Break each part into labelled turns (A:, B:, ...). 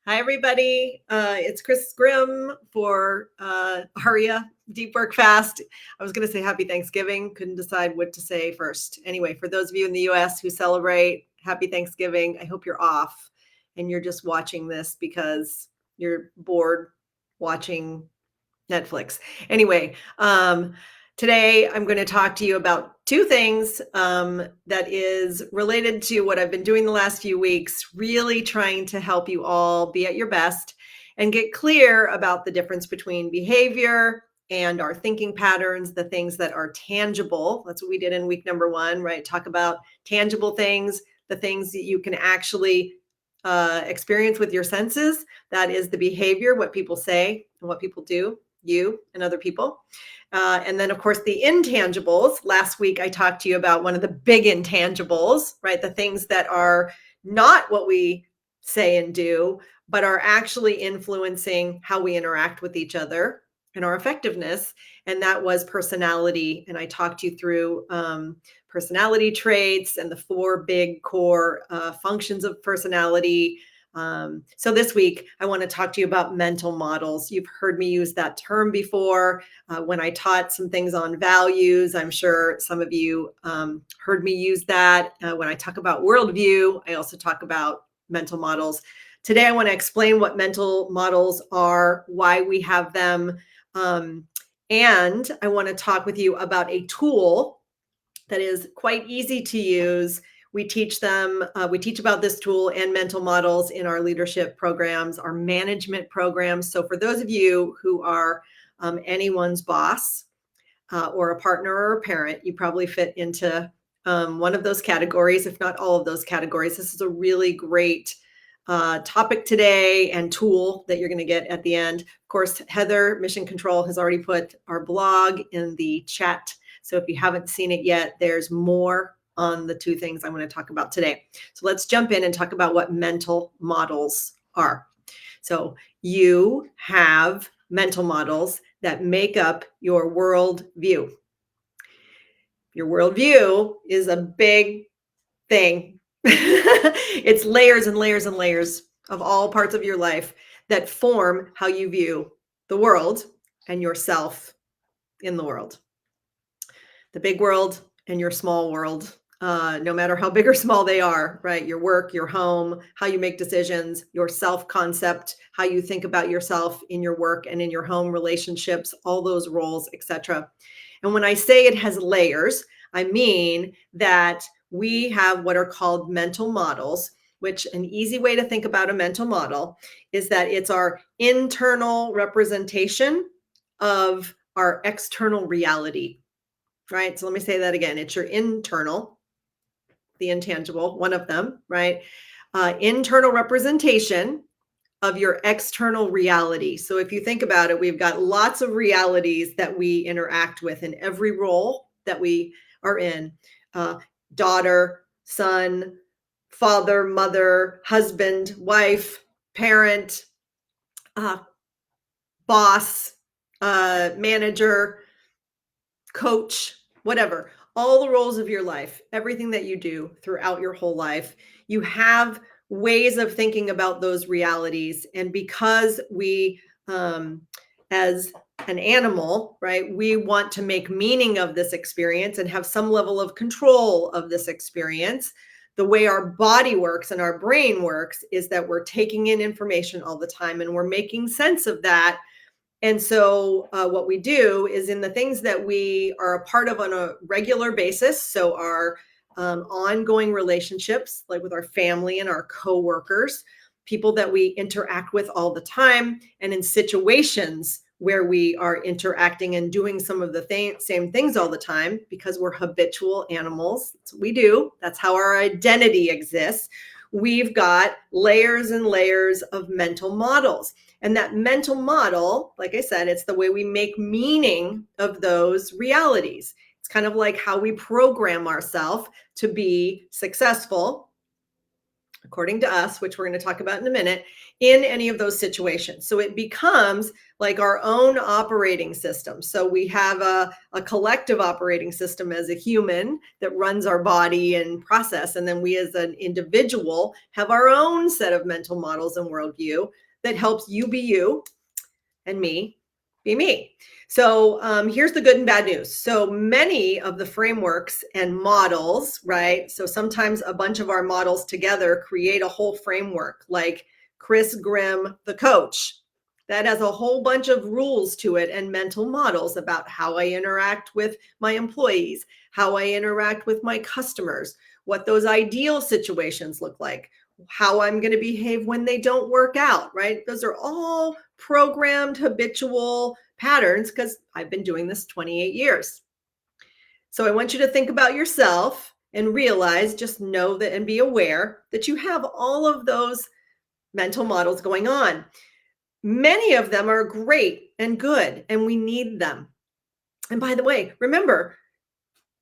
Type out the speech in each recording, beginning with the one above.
A: Hi, everybody. It's Chris Grimm for Aria Deep Work Fast. I was going to say Happy Thanksgiving. Couldn't decide what to say first. Anyway, for those of you in the US who celebrate Happy Thanksgiving, I hope you're off and you're just watching this because you're bored watching Netflix. Anyway, today I'm going to talk to you about two things that is related to what I've been doing the last few weeks, really trying to help you all be at your best and get clear about the difference between behavior and our thinking patterns, the things that are tangible. That's what we did in week number 1, right? Talk about tangible things, the things that you can actually experience with your senses. That is the behavior, what people say and what people do, you and other people. And then, of course, the intangibles. Last week, I talked to you about one of the big intangibles, right? The things that are not what we say and do, but are actually influencing how we interact with each other and our effectiveness. And that was personality. And I talked you through personality traits and the 4 big core functions of personality. So this week, I want to talk to you about mental models. You've heard me use that term before when I taught some things on values. I'm sure some of you heard me use that. When I talk about worldview, I also talk about mental models. Today, I want to explain what mental models are, why we have them, and I want to talk with you about a tool that is quite easy to use. We teach about this tool and mental models in our leadership programs, our management programs. So for those of you who are anyone's boss or a partner or a parent, you probably fit into one of those categories, if not all of those categories. This is a really great topic today and tool that you're going to get at the end. Of course, Heather, Mission Control, has already put our blog in the chat. So if you haven't seen it yet, there's more on the 2 things I'm going to talk about today. So let's jump in and talk about what mental models are. So you have mental models that make up your worldview. Your worldview is a big thing. It's layers and layers and layers of all parts of your life that form how you view the world and yourself in the world. The big world and your small world, no matter how big or small they are, right? Your work, your home, how you make decisions, your self-concept, how you think about yourself in your work and in your home, relationships, all those roles, etc. And when I say it has layers, I mean that we have what are called mental models, which an easy way to think about a mental model is that it's our internal representation of our external reality, right? So let me say that again. It's your internal, the intangible, one of them, right? Internal representation of your external reality. So if you think about it, we've got lots of realities that we interact with in every role that we are in. Daughter, son, father, mother, husband, wife, parent, boss, manager, coach, whatever, all the roles of your life, everything that you do throughout your whole life, you have ways of thinking about those realities. And because we, as an animal, right, we want to make meaning of this experience and have some level of control of this experience. The way our body works and our brain works is that we're taking in information all the time and we're making sense of that. And so what we do is in the things that we are a part of on a regular basis, so our ongoing relationships, like with our family and our coworkers, people that we interact with all the time, and in situations where we are interacting and doing some of the same things all the time, because we're habitual animals. That's what we do. That's how our identity exists. We've got layers and layers of mental models. And that mental model, like I said, it's the way we make meaning of those realities. It's kind of like how we program ourselves to be successful according to us, which we're going to talk about in a minute, in any of those situations. So it becomes like our own operating system. So we have a collective operating system as a human that runs our body and process. And then we as an individual have our own set of mental models and worldview that helps you be you and me be me. So here's the good and bad news. So many of the frameworks and models, right? So sometimes a bunch of our models together create a whole framework, like Chris Grimm, the coach, that has a whole bunch of rules to it and mental models about how I interact with my employees, how I interact with my customers, what those ideal situations look like, how I'm going to behave when they don't work out, right? Those are all programmed habitual patterns because I've been doing this 28 years. So I want you to think about yourself and realize, just know that and be aware that you have all of those mental models going on. Many of them are great and good, and we need them. And by the way, remember,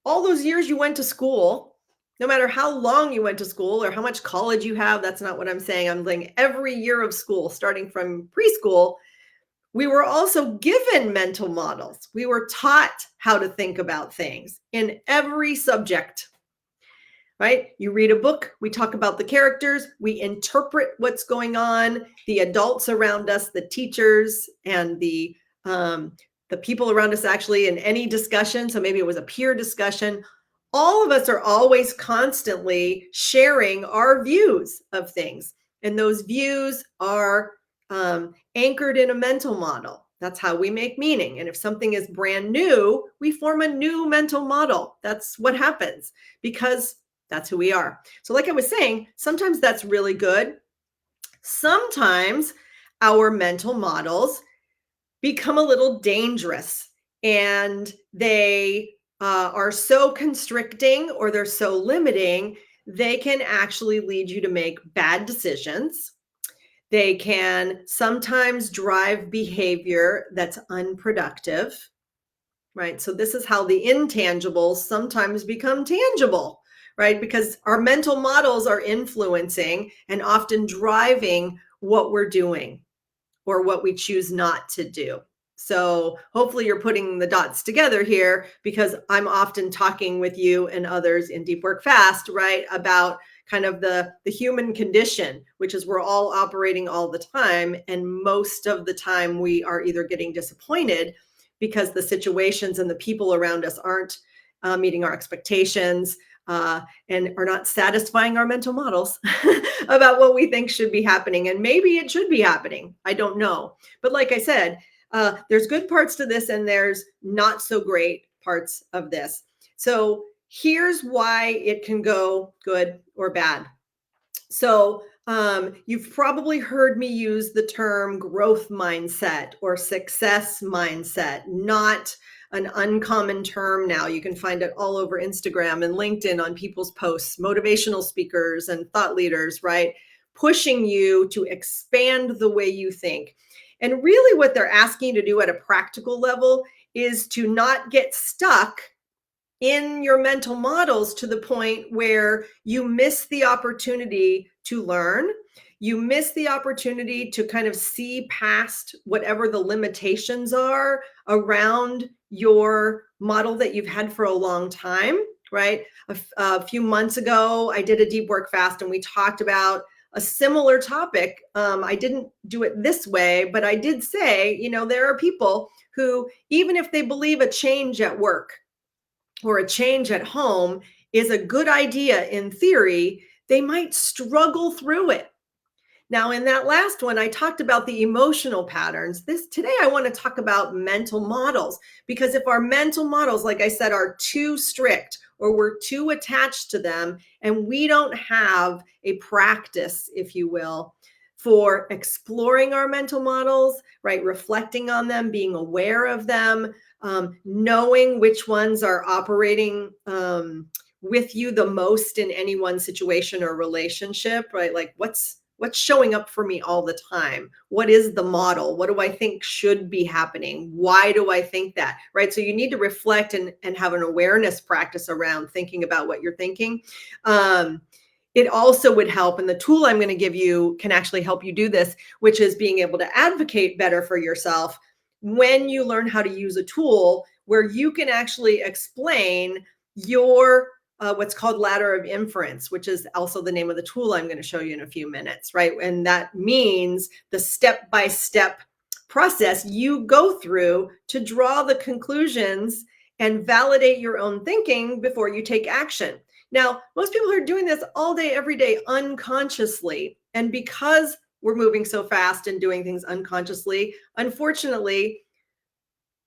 A: all those years you went to school, no matter how long you went to school or how much college you have, that's not what I'm saying. I'm saying every year of school, starting from preschool, we were also given mental models. We were taught how to think about things in every subject, right? You read a book, we talk about the characters, we interpret what's going on, the adults around us, the teachers, and the people around us actually in any discussion. So maybe it was a peer discussion. All of us are always constantly sharing our views of things. And those views are anchored in a mental model. That's how we make meaning. And if something is brand new, we form a new mental model. That's what happens because that's who we are. So, like I was saying, sometimes that's really good. Sometimes our mental models become a little dangerous and they are so constricting or they're so limiting, they can actually lead you to make bad decisions. They can sometimes drive behavior that's unproductive, right? So this is how the intangibles sometimes become tangible, right? Because our mental models are influencing and often driving what we're doing or what we choose not to do. So hopefully you're putting the dots together here because I'm often talking with you and others in Deep Work Fast, right, about kind of the human condition, which is we're all operating all the time. And most of the time we are either getting disappointed because the situations and the people around us aren't meeting our expectations and are not satisfying our mental models about what we think should be happening. And maybe it should be happening. I don't know. But like I said, there's good parts to this and there's not so great parts of this. So here's why it can go good or bad. So you've probably heard me use the term growth mindset or success mindset, not an uncommon term now. You can find it all over Instagram and LinkedIn on people's posts, motivational speakers and thought leaders, right? Pushing you to expand the way you think. And really what they're asking you to do at a practical level is to not get stuck in your mental models to the point where you miss the opportunity to learn. You miss the opportunity to kind of see past whatever the limitations are around your model that you've had for a long time, right? A few months ago, I did a deep work fast and we talked about a similar topic. I didn't do it this way, but I did say, there are people who, even if they believe a change at work, or a change at home is a good idea in theory, they might struggle through it. Now, in that last one, I talked about the emotional patterns. Today, I want to talk about mental models, because if our mental models, like I said, are too strict or we're too attached to them, and we don't have a practice, if you will, for exploring our mental models, right? Reflecting on them, being aware of them, knowing which ones are operating with you the most in any one situation or relationship, right? Like what's showing up for me all the time? What is the model? What do I think should be happening? Why do I think that? Right? So you need to reflect and have an awareness practice around thinking about what you're thinking. It also would help, and the tool I'm going to give you can actually help you do this, which is being able to advocate better for yourself when you learn how to use a tool where you can actually explain your what's called ladder of inference, which is also the name of the tool I'm going to show you in a few minutes, right? And that means the step by step process you go through to draw the conclusions and validate your own thinking before you take action. Now, most people are doing this all day, every day, unconsciously. And because we're moving so fast and doing things unconsciously, unfortunately,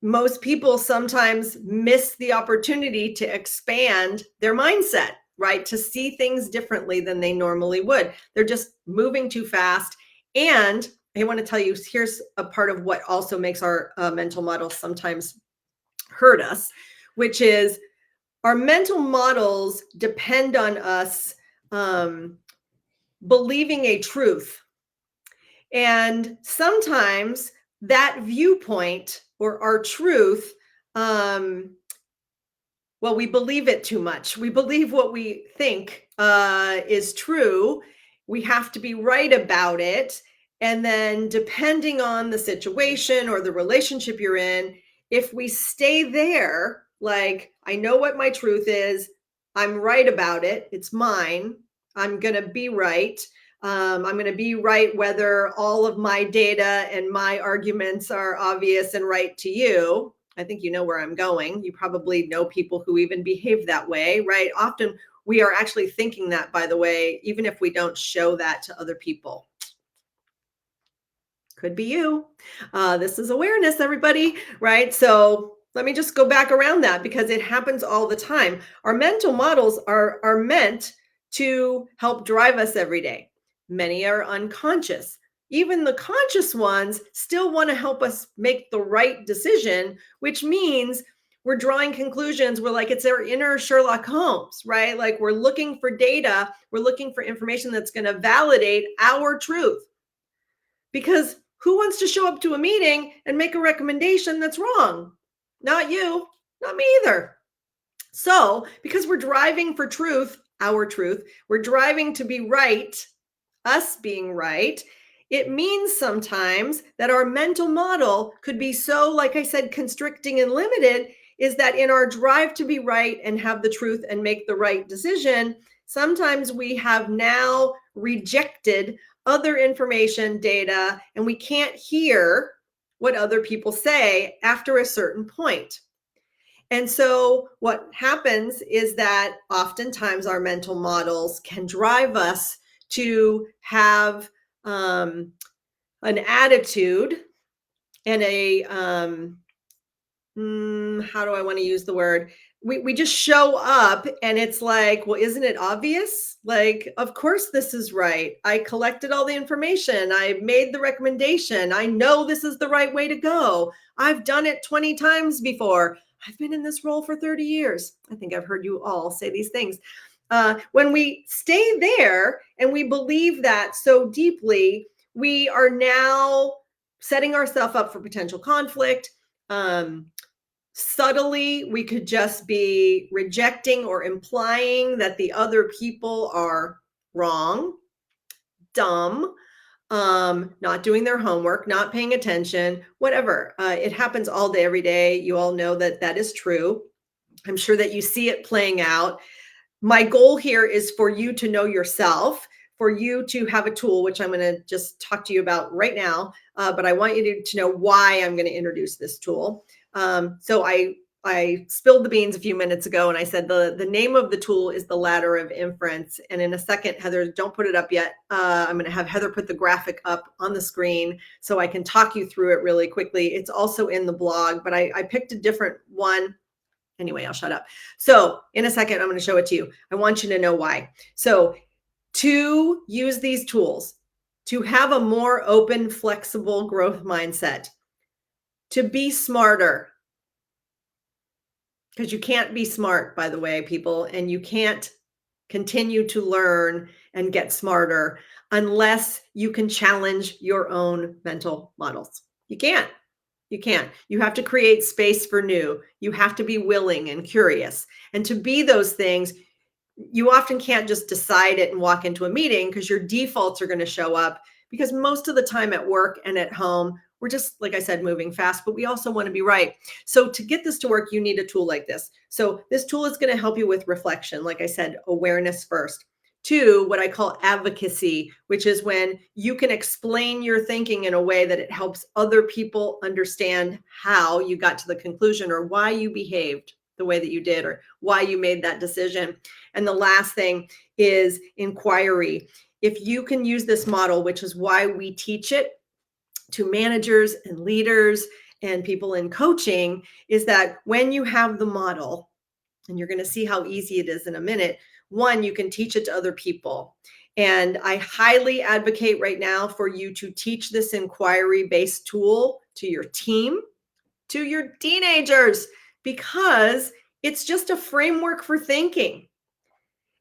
A: most people sometimes miss the opportunity to expand their mindset, right? To see things differently than they normally would. They're just moving too fast. And I want to tell you, here's a part of what also makes our mental models sometimes hurt us, which is our mental models depend on us believing a truth. And sometimes that viewpoint or our truth, well, we believe it too much. We believe what we think is true. We have to be right about it. And then, depending on the situation or the relationship you're in, if we stay there, like, I know what my truth is, I'm right about it, it's mine, I'm going to be right. I'm going to be right whether all of my data and my arguments are obvious and right to you. I think you know where I'm going. You probably know people who even behave that way, right? Often we are actually thinking that, by the way, even if we don't show that to other people. Could be you. This is awareness, everybody, right? So let me just go back around that because it happens all the time. Our mental models are meant to help drive us every day. Many are unconscious. Even the conscious ones still want to help us make the right decision, which means we're drawing conclusions. We're like, it's our inner Sherlock Holmes, right? Like, we're looking for data, we're looking for information that's going to validate our truth. Because who wants to show up to a meeting and make a recommendation that's wrong? Not you, not me either. So, because we're driving for truth, our truth, we're driving to be right, us being right, it means sometimes that our mental model could be so, like I said, constricting and limited, is that in our drive to be right and have the truth and make the right decision, sometimes we have now rejected other information, data, and we can't hear what other people say after a certain point. And so what happens is that oftentimes our mental models can drive us to have an attitude and a how do I want to use the word? We just show up and it's like, well, isn't it obvious? Like, of course this is right. I collected all the information. I made the recommendation. I know this is the right way to go. I've done it 20 times before. I've been in this role for 30 years. I think I've heard you all say these things. When we stay there and we believe that so deeply, we are now setting ourselves up for potential conflict. Subtly, we could just be rejecting or implying that the other people are wrong, dumb, not doing their homework, not paying attention, whatever. It happens all day, every day. You all know that that is true. I'm sure that you see it playing out. My goal here is for you to know yourself, for you to have a tool, which I'm going to just talk to you about right now. But I want you to know why I'm going to introduce this tool. So I spilled the beans a few minutes ago and I said the name of the tool is the Ladder of Inference. And in a second, Heather, don't put it up yet. I'm going to have Heather put the graphic up on the screen so I can talk you through it really quickly. It's also in the blog, but I picked a different one. Anyway, I'll shut up. So in a second, I'm going to show it to you. I want you to know why. So to use these tools, to have a more open, flexible growth mindset, to be smarter, because you can't be smart, by the way, people, and you can't continue to learn and get smarter unless you can challenge your own mental models. You can't. You can't. You have to create space for new. You have to be willing and curious. And to be those things, you often can't just decide it and walk into a meeting because your defaults are going to show up, because most of the time at work and at home, we're just, like I said, moving fast, but we also want to be right. So to get this to work, you need a tool like this. So this tool is going to help you with reflection. Like I said, awareness first. Two, what I call advocacy, which is when you can explain your thinking in a way that it helps other people understand how you got to the conclusion, or why you behaved the way that you did, or why you made that decision. And the last thing is inquiry. If you can use this model, which is why we teach it to managers and leaders and people in coaching, is that when you have the model, and you're going to see how easy it is in a minute, one, you can teach it to other people. And I highly advocate right now for you to teach this inquiry-based tool to your team, to your teenagers, because it's just a framework for thinking.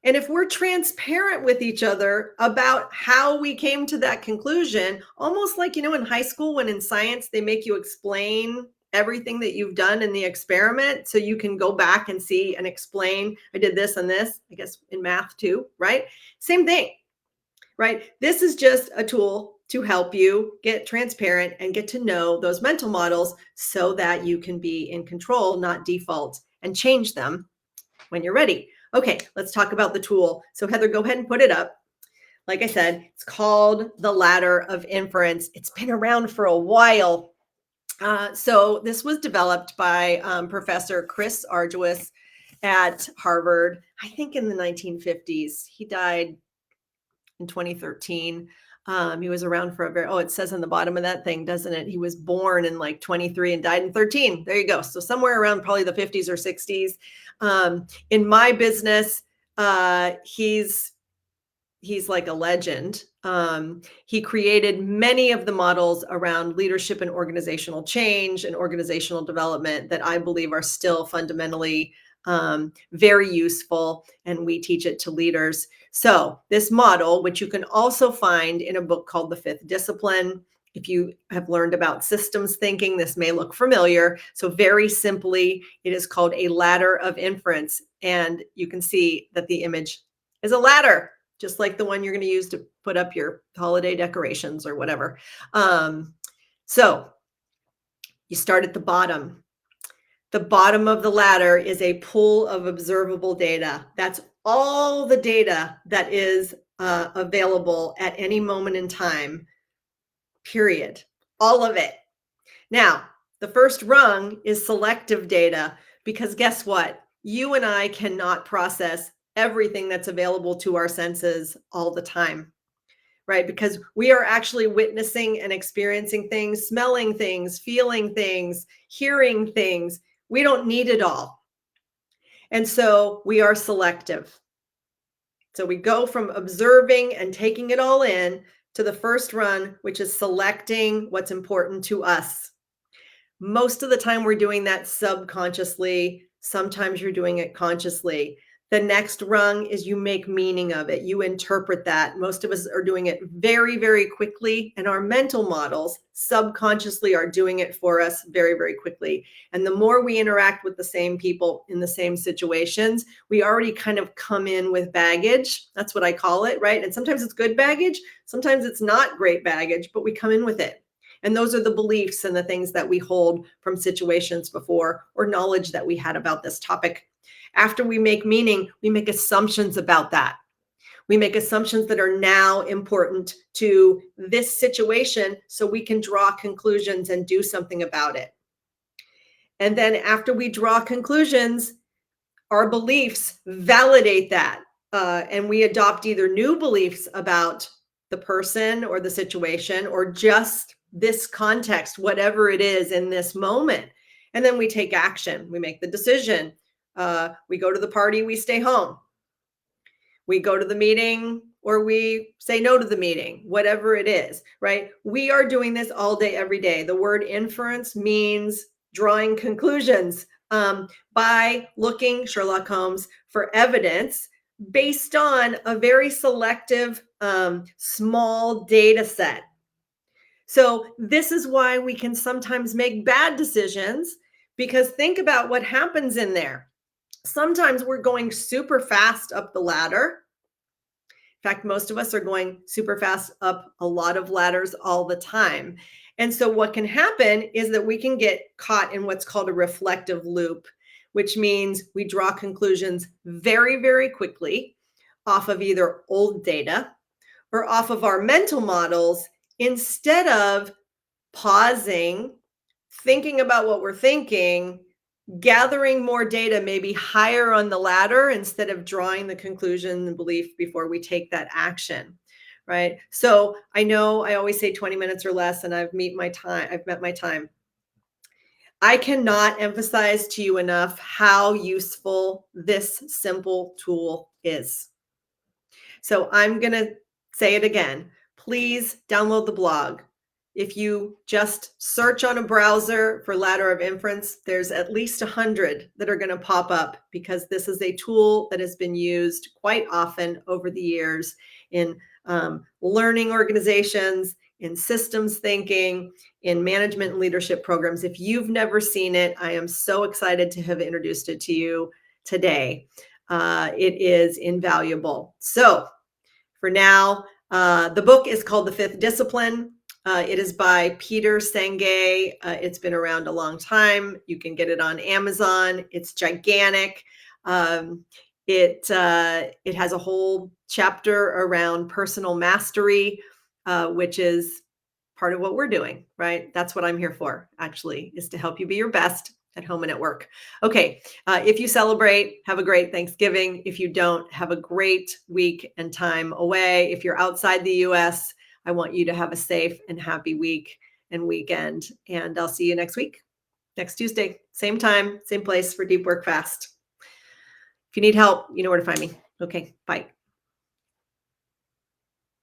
A: And if we're transparent with each other about how we came to that conclusion, almost like, in high school, when in science, they make you explain everything that you've done in the experiment, so you can go back and see and explain, I did this and this, I guess in math too, right? Same thing, right? This is just a tool to help you get transparent and get to know those mental models so that you can be in control, not default, and change them when you're ready. Okay, let's talk about the tool. So Heather, go ahead and put it up. Like I said, it's called the Ladder of Inference. It's been around for a while. So this was developed by Professor Chris Argyris at Harvard, I think in the 1950s. He died in 2013. He was around for it says on the bottom of that thing, doesn't it? He was born in like 23 and died in 13. There you go. So somewhere around probably the 50s or 60s. In my business, he's like a legend. He created many of the models around leadership and organizational change and organizational development that I believe are still fundamentally very useful, and we teach it to leaders. So this model, which you can also find in a book called The Fifth Discipline, if you have learned about systems thinking, this may look familiar. So very simply, it is called a ladder of inference. And you can see that the image is a ladder, just like the one you're going to use to put up your holiday decorations or whatever. So you start at the bottom. The bottom of the ladder is a pool of observable data. That's all the data that is available at any moment in time, period. All of it. Now, the first rung is selective data, because guess what? You and I cannot process everything that's available to our senses all the time, right? Because we are actually witnessing and experiencing things, smelling things, feeling things, hearing things. We don't need it all. And so we are selective. So we go from observing and taking it all in to the first run, which is selecting what's important to us. Most of the time we're doing that subconsciously. Sometimes you're doing it consciously. The next rung is you make meaning of it. You interpret that. Most of us are doing it very, very quickly, and our mental models subconsciously are doing it for us very, very quickly. And the more we interact with the same people in the same situations, we already kind of come in with baggage. That's what I call it, right? And sometimes it's good baggage. Sometimes it's not great baggage, but we come in with it. And those are the beliefs and the things that we hold from situations before, or knowledge that we had about this topic. After we make meaning, we make assumptions about that. We make assumptions that are now important to this situation, so we can draw conclusions and do something about it. And then after we draw conclusions, our beliefs validate that. And we adopt either new beliefs about the person or the situation, or just this context, whatever it is in this moment. And then we take action. We make the decision. We go to the party, we stay home. We go to the meeting, or we say no to the meeting, whatever it is, right? We are doing this all day, every day. The word inference means drawing conclusions by looking, Sherlock Holmes, for evidence based on a very selective, small data set. So this is why we can sometimes make bad decisions, because think about what happens in there. Sometimes we're going super fast up the ladder. In fact, most of us are going super fast up a lot of ladders all the time. And so, what can happen is that we can get caught in what's called a reflective loop, which means we draw conclusions very, very quickly off of either old data or off of our mental models instead of pausing, thinking about what we're thinking, gathering more data, maybe higher on the ladder instead of drawing the conclusion and belief before we take that action. Right. So I know I always say 20 minutes or less, and I've met my time. I cannot emphasize to you enough how useful this simple tool is. So I'm going to say it again. Please download the blog. If you just search on a browser for Ladder of Inference, there's at least 100 that are going to pop up because this is a tool that has been used quite often over the years in learning organizations, in systems thinking, in management and leadership programs. If you've never seen it, I am so excited to have introduced it to you today. It is invaluable. So for now, the book is called The Fifth Discipline. It is by Peter Senge. It's been around a long time. You can get it on Amazon. It's gigantic. It has a whole chapter around personal mastery, which is part of what we're doing, right? That's what I'm here for, actually, is to help you be your best at home and at work. Okay, if you celebrate, have a great Thanksgiving. If you don't, have a great week and time away. If you're outside the US, I want you to have a safe and happy week and weekend. And I'll see you next week, next Tuesday, same time, same place for Deep Work Fast. If you need help, you know where to find me. Okay, bye.